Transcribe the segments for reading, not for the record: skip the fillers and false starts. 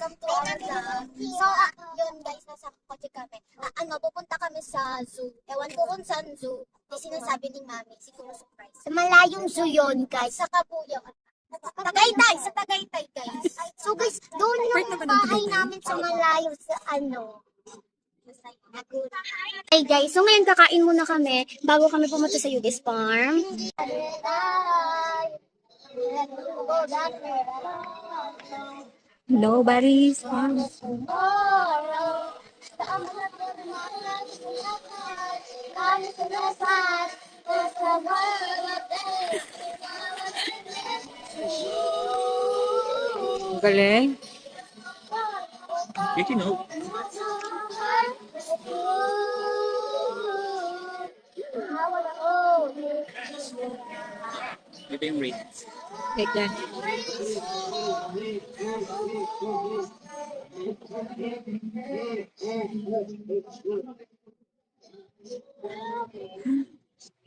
welcome to our vlog. So, yun guys, nasa kotse kami. Pupunta kami sa zoo. Ewan ko kung saan zoo. Yung sinasabi ni Mami, siguro surprise. Sa malayong zoo yun, guys. Sa Kabuyaw. Tagaytay, sa Tagaytay, guys. So, guys, doon yung bahay namin sa malayo sa Hey guys, so ngayon kakain muna kami bago kami pumunta sa Yugis Farm. Nobody's farm. Galing. You know. Ito yung rate. Like that.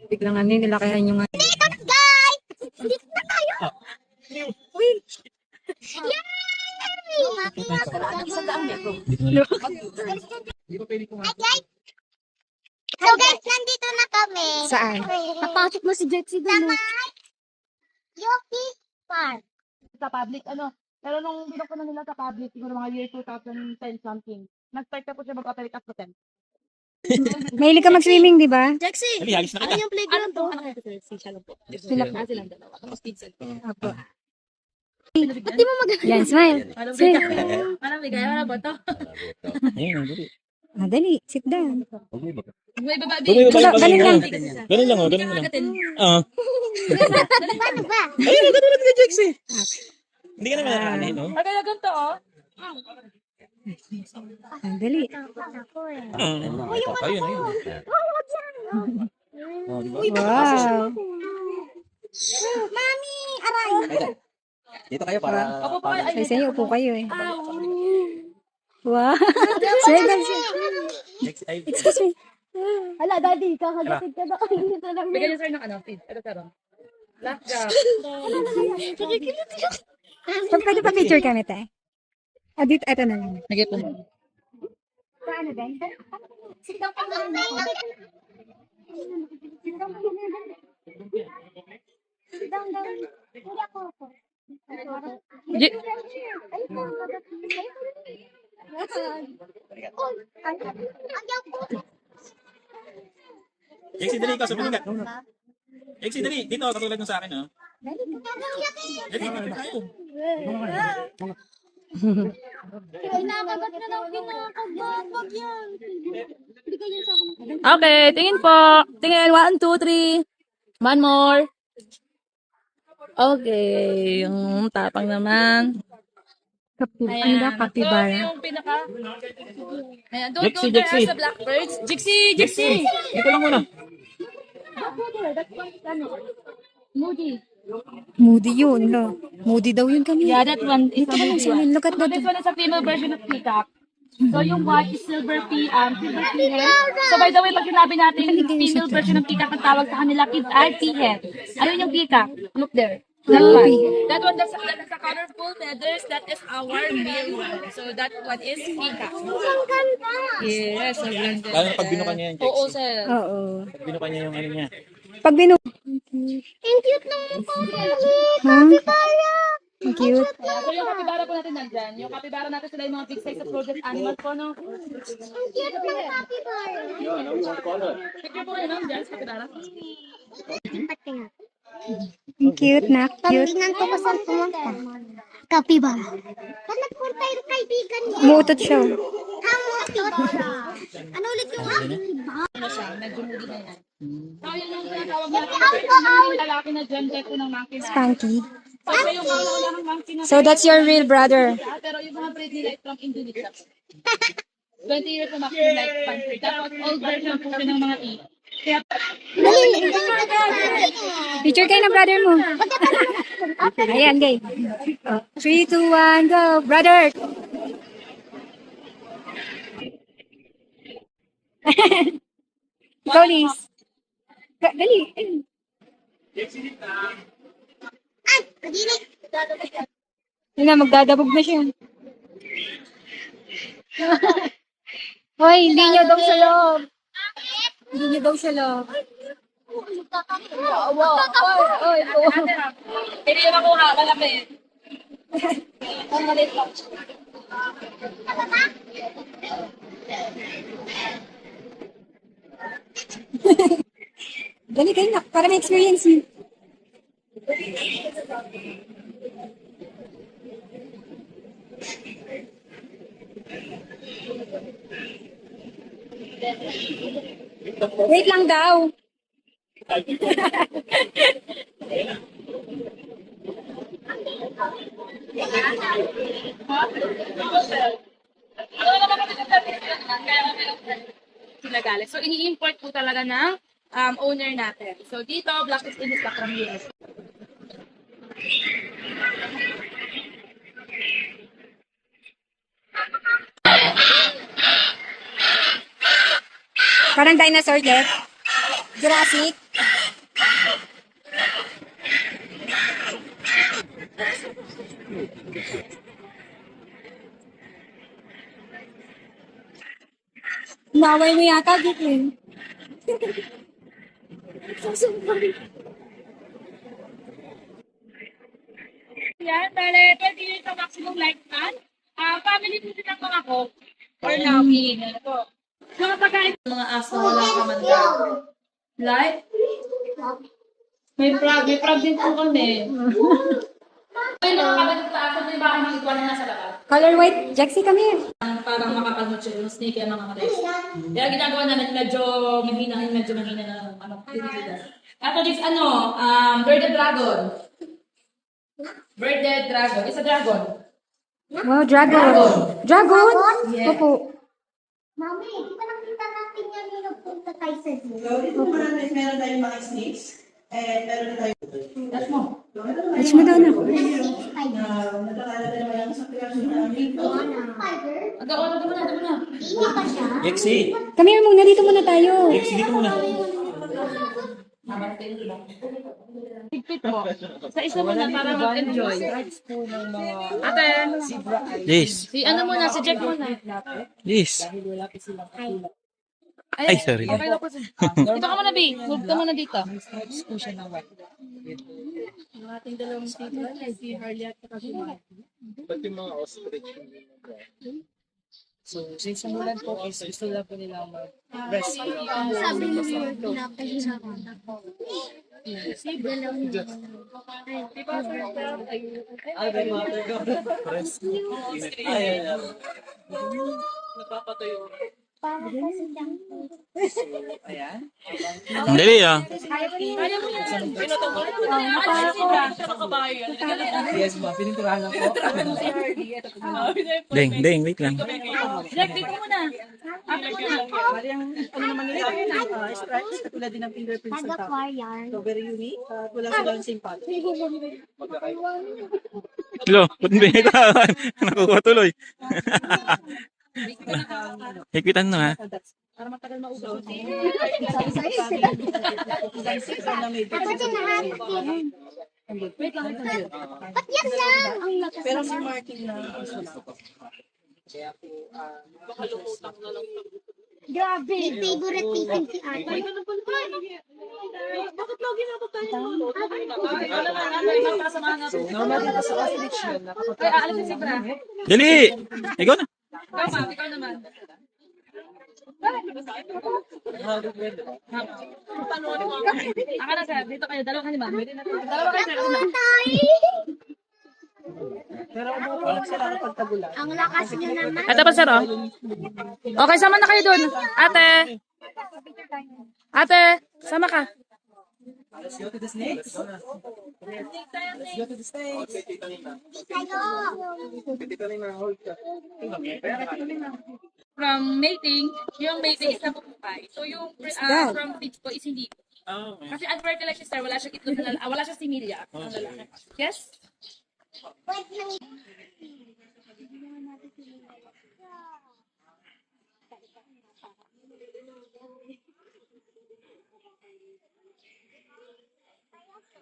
Biglang ano yung nilakihan yung ano. Dito na guys! Dito na tayo! Wait! Yay! Hi guys! So guys, nandito na kami. Saan? Napasok mo si Jexy doon. Yugis Farm. Sa public, pero nung binok ko na nila sa public, siguro mga year 2010 something, nag-start na po siya mag-operate as potent. Mahilig ka mag-swimming, di ba? Jexy! Sabi, halis na kita. yung playground to? Siya lang po. Silang dalawa. Tapos tinsel. Apo. Ba't di mo Yan, smile. Parang bigay, wala ba ito? Ayun, dali. Dali, sit down. May baba, Ganun Ganun lang. Ganun lang, oh. Ganun lang. Ayun, Ganun ka, Jexy. Hindi ka naman nakakanin, no? Kaya ganito, Dali. Ayun, ayun. Wow. Mami! Aray! Dito kayo para... Ako po, Ay, sa inyo, upo kayo eh. Wow. Sir, Jexy, ay. excuse me. Hala, daddy, kakagatid ka na. Dito lang. bigyan niyo sir ng feed. Ito, sir. Blackjack. Pwede pa picture kami, te? Dito, eto na lang. Nagay po. Paano, Ben? Sit down ka lang. Sit down, down. Hindi ako. Jexy, dali ka. Sabi nga. Jexy, dali. Dito, katulad nung sa akin, oh. Dali, tayo. Kinakagat na lang, kinakagat yan. Okay, tingin po. Tingin, 1, 2, 3. One more. Okay, yung tapang naman. Ano ba, capybara? Yung pinaka... Ayan, don't Jexy, go there Jexy. sa blackbirds. Jexy! Dito lang muna. Moody. Moody yun, no? Moody daw yun kanina. Yeah, that one is Dito a ka lang moody sa one. look at So that. this one is a female version of peacock. So yung white is silver peahen. So by the way, pag sinabi natin female version ng peacock, ang tawag sa kanila ay peahen. Ano yung peacock? Look there. That one. That one, that's a colorful feathers. That is our male one. So that one is peacock. Yes, so ganda. Lalo na pag binuka niya yan, Jexy. Oo, sir. Oo. Pag binuka niya yung ano niya. Pag binu... Ang cute ng mukha, Mami. Ha? Capybara. Ang cute. So yung capybara po natin nandyan. Yung capybara natin sila yung mga big size of rodent animals po, no? Ang cute ng capybara. Picture po kayo, no? Dyan, sa capybara. Ang cute na, cute. Tingnan ko kung saan pumunta. Capybara. Saan nagpunta yung kaibigan niya? Umuutot siya. Capybara. Ano ulit yung aking iba? Ano siya? Medyo moody na yan. So yun yung tinatawag natin. Yung lalaki na dyan, dyan po ng monkey na. Spunky. So yung mga ng monkey na. So that's your real brother. Pero yung mga breed nila is from Indonesia. 20 years na maximum lifespan. Tapos old version po siya ng mga teeth. Kaya Picture kayo ng brother mo. Ayan, game. 3, 2, 1, go. Brother! Ikaw, Liz. Dali. Ay, kadiri. Yun na, magdadabog na siya. Hoy, hindi niyo daw siya love. Hindi niyo daw siya love. Oy, Hindi yung makuha, malaki. Ang maliit lang. dali kayo na, para may experience niyo. Wait lang daw. Sila galing. So, ini-import po talaga ng owner natin. So, dito, Blacklist in stock from US. Parang dinosaur ulit. Jurassic. Naway mo yata dito eh. Yan, bale, 20 years ang maximum lifespan. Family po din ang mga ko. Or namin. Ano po? Mga pagkain. Mga aso, walang kamanda. Like? May frog din po kami. Ay, nakakabit sa aso, may baka makikwa na nasa labas. Color white. Jaxie, come here. Parang makapag-mutyo, yung snake ang mga matres. Kaya ginagawa namin, medyo mahina na tinitigan. Ato this, birded dragon. Birded dragon. It's a dragon. Wow, dragon. Dragon? Yes. Opo. Mami, di ba nakita natin yan yung nagpunta tayo sa zoo? So, dito meron tayong mga snakes. And meron tayong That's mo. Watch mo daw na. nagkakala naman lang sa kreasyon namin. Spider? Ano na. Hindi pa siya. Lexi. Come here muna. Dito muna tayo. Lexi, dito muna. Higpit po. Sa isa muna para mag-enjoy. Ate, Yes. si ano muna, si Jack muna. Yes. Ay, sorry. Okay na po siya. Dito ka muna, B. Move ka muna dito. Ang ating dalawang tito, si Harley at si Mark. So, since simulan po is gusto lang po nila mag-rescue. Sabi mo yun, pinapahirapan ako. Para kasi lang po. Ayan. Ang dali ah. Yes, ma. Pininturahan lang po. Deng, wait lang. Jack, dito muna. Ate muna. Bali ang ano naman nila, stripes, katulad din ng fingerprints ng tao. Taga-aquarium. So, very unique. Wala silang same pattern. Lo, ba't hindi ka? Nakuha tuloy. Higpitan no ha. Para matagal maubos. So, Ako din nahanap yun. wait lang ito. Ba't yan lang? Ang lakas Pero si naman. Martin na gusto na. Kaya po, Grabe. Yung favorite painting si Ate. Bakit lagi na tayo? so, normal dito sa ostrich yun. Ay, aalis si Bra. Dali! Ikaw na. Ikaw naman. Aka na, sir. Dito kayo. Dalawa kayo, ma'am. Dalawa kayo, sir. Pero umupo lang sila kapag tagulan. Ang lakas niyo naman. Ito pa, sir, oh. Okay, sama na kayo dun. Ate. Ate, sama ka. Let's go to the snakes. Let's go to the snakes. From mating, yung mating is napupuhay. So yung that? from feeds po is hindi. Oh, Kasi unfertilized siya, sir, wala siya itlog na wala siya similya. Ang lalaki. Yes? Wait lang.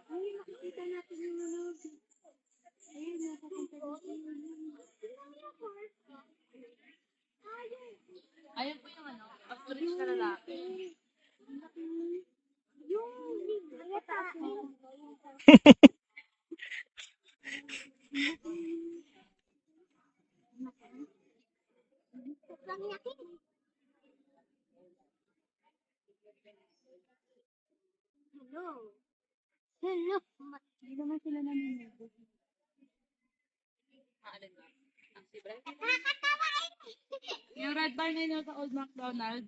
Ay, nakikita natin yung ano. Ayun, nakikita natin yung ano. Ayun po yung ano, orange na lalaki. Yung red bar na yun sa Old McDonald.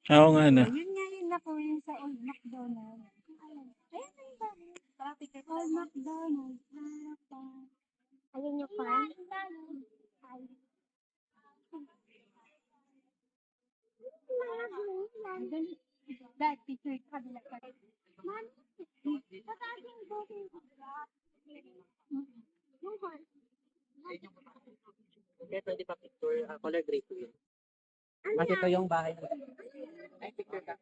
Oo nga na. Yun nga yun na po yung sa Old McDonald. Ayun na ba? Old McDonald. Ayun yung pa. That picture kabila ka. Ito, di pa picture, color gray po yun. Kasi ito yung bahay nila. Ay, picture ka.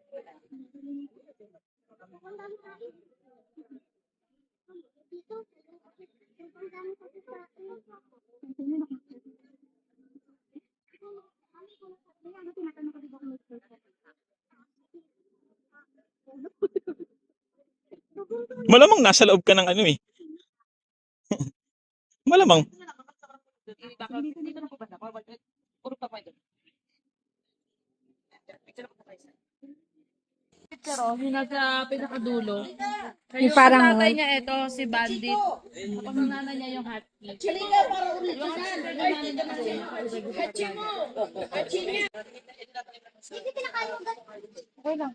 Malamang nasa loob ka ng ano eh. Malamang. Dito na po ba na? Puro pa pwede. Pero yung nasa pinakadulo. Yung parang tatay niya ito, si Bandit. Tapos ang nanay niya yung Husky. Yung husband na nanay niya kasi Hindi pinakain mo dati. Okay lang.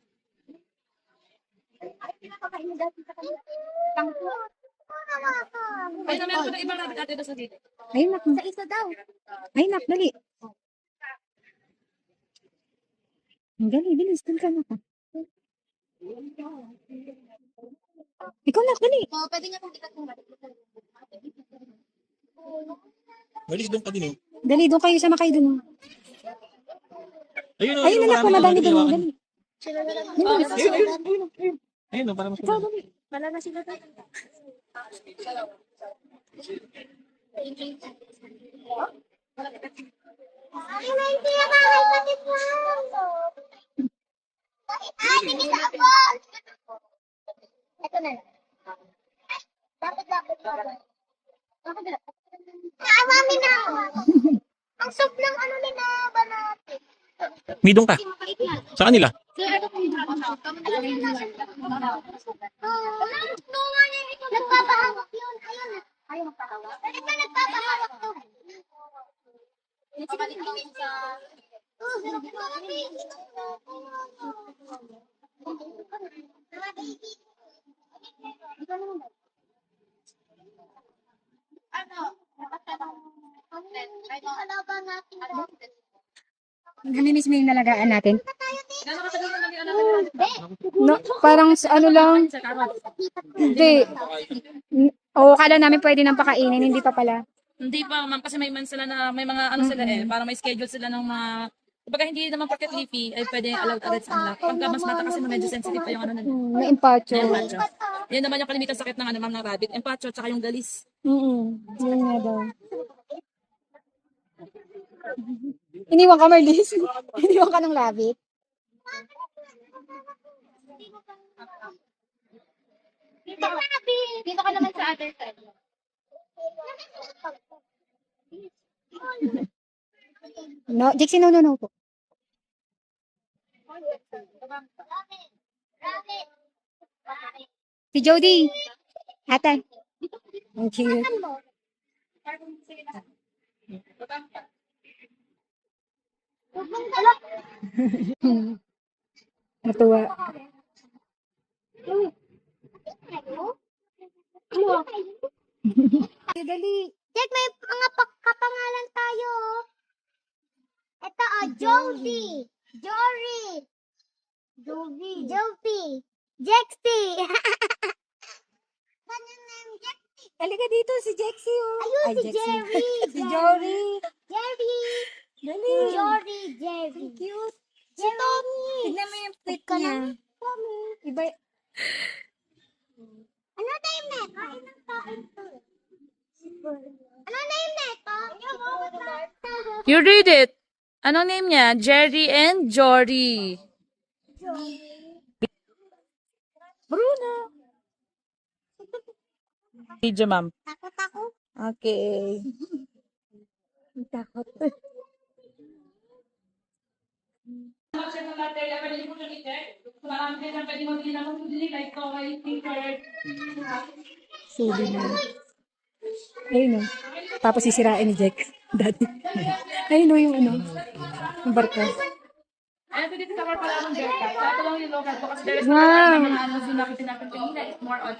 Ay, pinapakain mo dati sa kanila. Tangko. Ay, na meron pa ng ibang rabbit ate doon sa dito. ay nak. Sa isa daw. Ay nak, dali. Dali, bilis. Dun ka na ka. Ikaw nak, dali. Oo, pwede niya kung ikat mo. Malis doon ka din eh. Dali, doon kayo sa makay dun. Ayun Ayun na lang po, madami dun. Dali. Wala na sila dati. Ayun o, para mas Ikaw, dali. Wala na sila dati. Ay, hindi na bakit mo. Ay, hindi na ako. Ito na lang. Bakit? Bakit? Mami na ako. Ang soup ng ano nila ba natin? Midong ka. Sa kanila. Nagpapahawak yun. Ayun na. Ayun magpahawak. Bakit na nagpapahawak to? Namimiss mo yung nalagaan natin. Gano'n katagal na naging anak ko? No, parang sa ano lang. Sa karot. Hindi. Oo, kala namin pwede nang pakainin. Hindi pa pala. Hindi pa, ma'am, kasi may man sila na, may mga ano sila eh, parang may schedule sila ng mga, kapag hindi naman porket leafy, ay pwede allowed agad sa anak. Pagka mas mata kasi medyo sensitive pa yung ano na May empacho. empacho. Yan naman yung kalimitan sakit ng ano, ma'am, ng rabbit. Empacho, tsaka yung galis. Yun nga daw. Iniwan ka, Marlies. Iniwan ka ng rabbit. Dito ka naman sa other side. No, Jixie, no po. Si Jody. Ate. Thank you. Natuwa. Dali. Jack, may mga kapangalan tayo. Ito, Jody. Jory. Jovi. Jexy. Kanyang name, Jexy. Halika dito, si Jexie. Oh. Ayun, Ay, si Jexie. Jerry. Si Jory. Jerry. Dali. Jory, Jerry. Cute. Si Tommy. Tignan mo yung tweet Ka niya. lang. Tommy. Iba. Ano name neto? Ano name neto? You read it! Anong name niya? Jerry and Jory. Bruno. Video, ma'am. Takot ako. Okay. Takot. Sudi na. Ayun o. Tapos sisirain ni Jack. Daddy. Ayun o yung ano. Yung barko. Ayan, so dito sa Palawan Berta. So ito lang yung local ko kasi there is Wow. mga ano doon na pinapin kanina is more on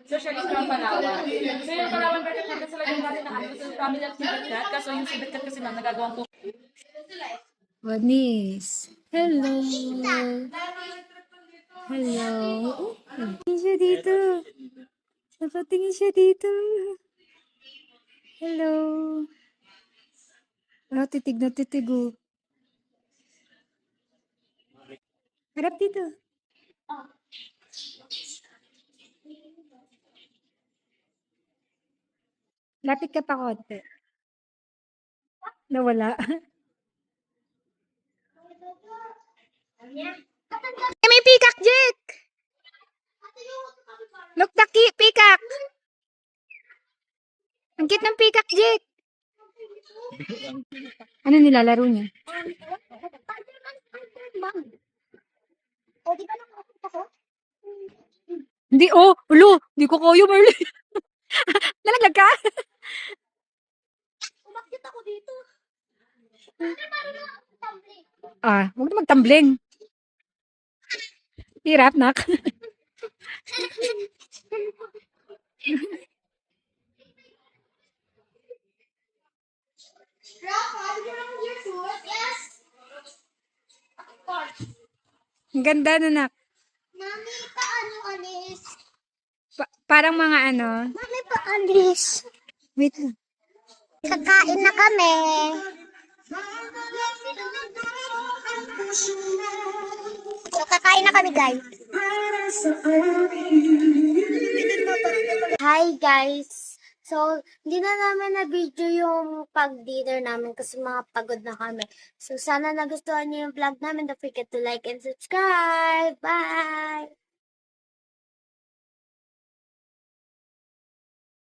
socially from Palawan. So yung Palawan Berta dito sila yung natin na ano sa family at Sibetkat. Kaso yung Sibetkat kasi ma'am nagagawang po. Vanis. Hello. Hello. Tingin siya dito. Napatingin siya dito. Hello. Ah, titig na titig oh. Harap dito. Lapit ka pa konti. Nawala. May peacock, Jack! Look, the peacock! Ang cute ng peacock, Jack! Ano nilalaro niya? O, di ba nakakita ko? Hindi, oh! Ulo! Hindi ko kaya, Marley! Nalaglag ka? Umakyat ako dito. Ah, huwag na magtambling. Hirap, nak. Ang ganda na, nak. Mami, paano alis? Parang mga ano. Mami, paalis. Wait lang. Kakain na kami. So, kakain na kami, guys. Hi, guys. So, hindi na namin na-video yung pag-dinner namin kasi mga pagod na kami. So, sana nagustuhan niyo yung vlog namin. Don't forget to like and subscribe. Bye!